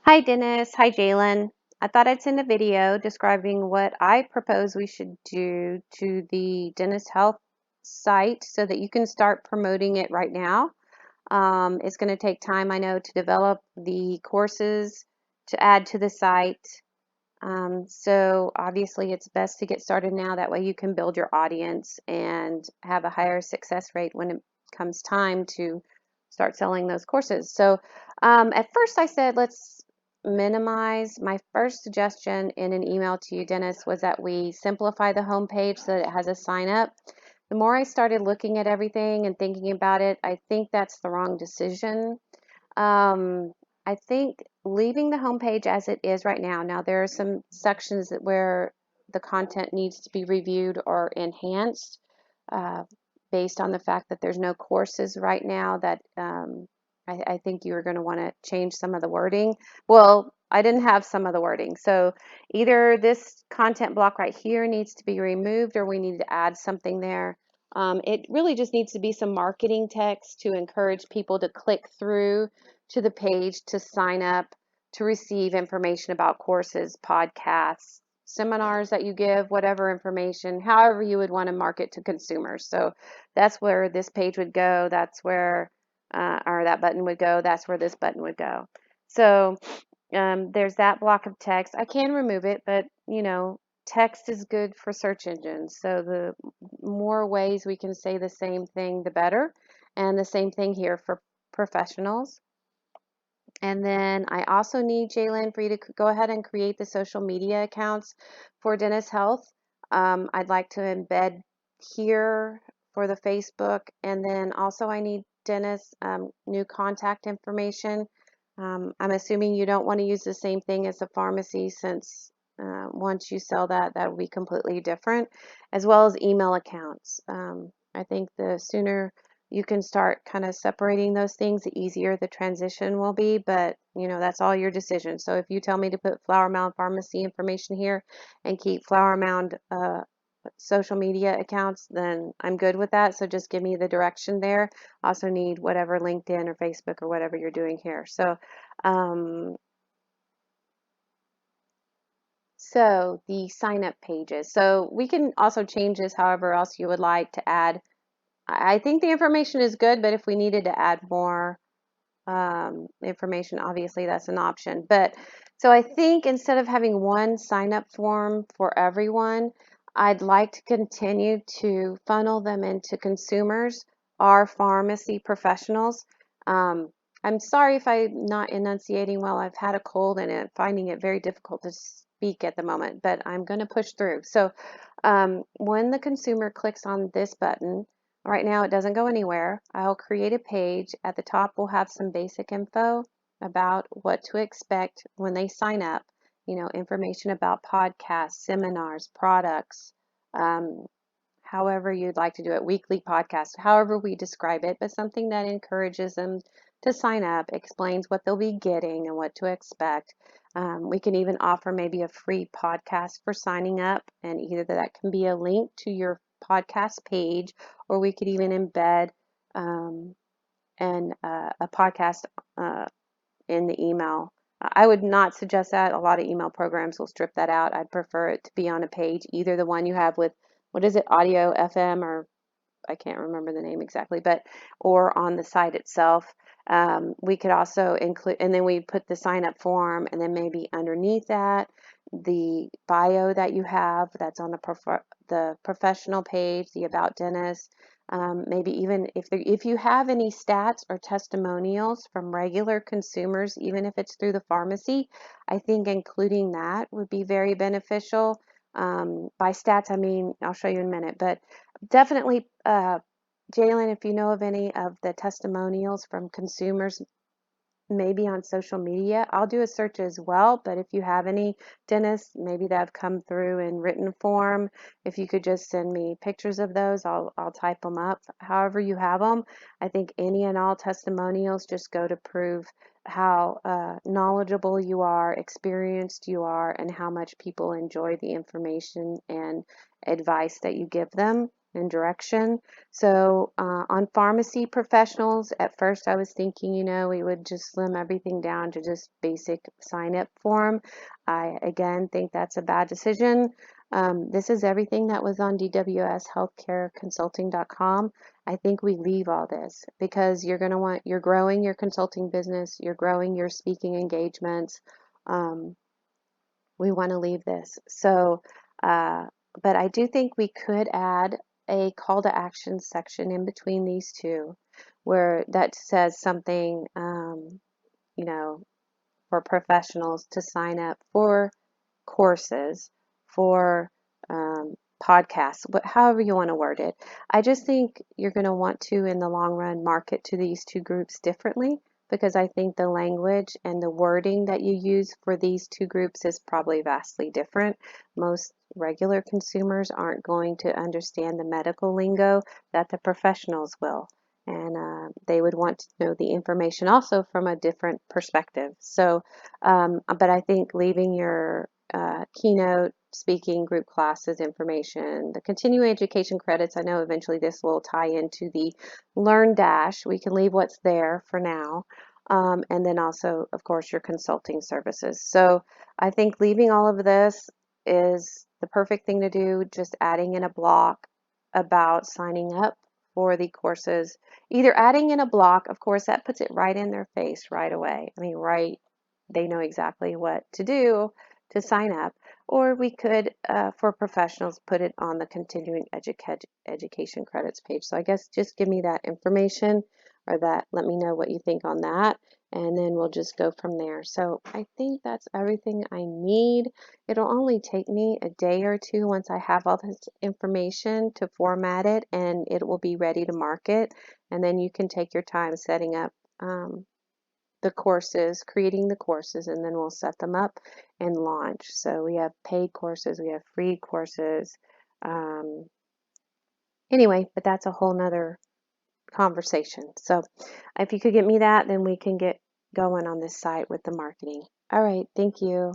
Hi, Dennis. Hi, Jalen. I thought I'd send a video describing what I propose we should do to the Dennis Health site so that you can start promoting it right now. It's going to take time, I know, to develop the courses to add to the site. So obviously it's best to get started now. That way you can build your audience and have a higher success rate when it comes time to start selling those courses. So at first I said, let's minimize. My first suggestion in an email to you, Dennis, was that we simplify the homepage so that it has a sign up. The more I started looking at everything and thinking about it, I think that's the wrong decision. Um, I think leaving the homepage as it is right now. Now, there are some sections where the content needs to be reviewed or enhanced uh, based on the fact that there's no courses right now that I think you are going to want to change some of the wording. Well, I didn't have some of the wording. So either this content block right here needs to be removed or we need to add something there. It really just needs to be some marketing text to encourage people to click through to the page to sign up to receive information about courses, podcasts, seminars that you give, whatever information, however you would want to market to consumers. So that's where this page would go. That's where, or that button would go. That's where this button would go. So there's that block of text. I can remove it, but text is good for search engines. So the more ways we can say the same thing, the better. And the same thing here for professionals. And then I also need, Jalen, for you to go ahead and create the social media accounts for Dennis Health. I'd like to embed here for the Facebook. And then also I need Dennis new contact information. I'm assuming you don't want to use the same thing as the pharmacy since once you sell that, that will be completely different, as well as email accounts. I think the sooner you can start kind of separating those things, the easier the transition will be. But that's all your decision. So if you tell me to put Flower Mound Pharmacy information here and keep Flower Mound social media accounts, then I'm good with that. So just give me the direction there. Also need whatever LinkedIn or Facebook or whatever you're doing here. Um, so the sign up pages. So we can also change this however else you would like to add. I think the information is good, but if we needed to add more information, obviously that's an option. But so I think instead of having one sign up form for everyone, I'd like to continue to funnel them into consumers or pharmacy professionals. Um, I'm sorry if I'm not enunciating well. I've had a cold and finding it very difficult to speak at the moment, but I'm going to push through. So when the consumer clicks on this button, right now it doesn't go anywhere. I'll create a page. At the top we'll have some basic info about what to expect when they sign up. Information about podcasts, seminars, products, um, however you'd like to do it, weekly podcast, however we describe it, but something that encourages them to sign up, explains what they'll be getting and what to expect. We can even offer maybe a free podcast for signing up, and either that can be a link to your podcast page, or we could even embed um, a podcast uh, in the email. I would not suggest that. A lot of email programs will strip that out. I'd prefer it to be on a page, either the one you have with, what is it, audio, FM, or I can't remember the name exactly, but or on the site itself. We could also include, and then we put the sign up form, and then maybe underneath that, the bio that you have that's on the professional page, the About Dennis. Maybe even if you have any stats or testimonials from regular consumers, even if it's through the pharmacy, I think including that would be very beneficial. By stats, I mean, I'll show you in a minute, but definitely, Jalen, if you know of any of the testimonials from consumers, maybe on social media, I'll do a search as well. But if you have any, Dennis, maybe that have come through in written form, if you could just send me pictures of those, I'll type them up. However you have them, I think any and all testimonials just go to prove how knowledgeable you are, experienced you are, and how much people enjoy the information and advice that you give them. and direction. So on pharmacy professionals, at first I was thinking, we would just slim everything down to just basic sign up form. I again think that's a bad decision. This is everything that was on dwshealthcareconsulting.com. I think we leave all this because you're growing your consulting business, you're growing your speaking engagements. Um, we want to leave this. So, uh, but I do think we could add a call to action section in between these two where that says something, you know, for professionals to sign up for courses, for um, podcasts, however you want to word it. I just think you're going to want to, in the long run, market to these two groups differently because I think the language and the wording that you use for these two groups is probably vastly different. Most regular consumers aren't going to understand the medical lingo that the professionals will. And they would want to know the information also from a different perspective. So, but I think leaving your keynote speaking group classes information, the continuing education credits, I know eventually this will tie into the Learn Dash. We can leave what's there for now. And then also, of course, your consulting services. So I think leaving all of this is the perfect thing to do, just adding in a block about signing up for the courses. Either adding in a block, of course, that puts it right in their face right away. I mean, right, they know exactly what to do to sign up, or we could, for professionals, put it on the continuing education credits page. So I guess just give me that information or let me know what you think on that, and then we'll just go from there. So I think that's everything I need. It'll only take me a day or two once I have all this information to format it, and it will be ready to market, and then you can take your time setting up the courses, creating the courses, and then we'll set them up and launch. So we have paid courses, we have free courses. Um, anyway, but that's a whole nother conversation. So if you could get me that, then we can get going on this site with the marketing. All right, thank you.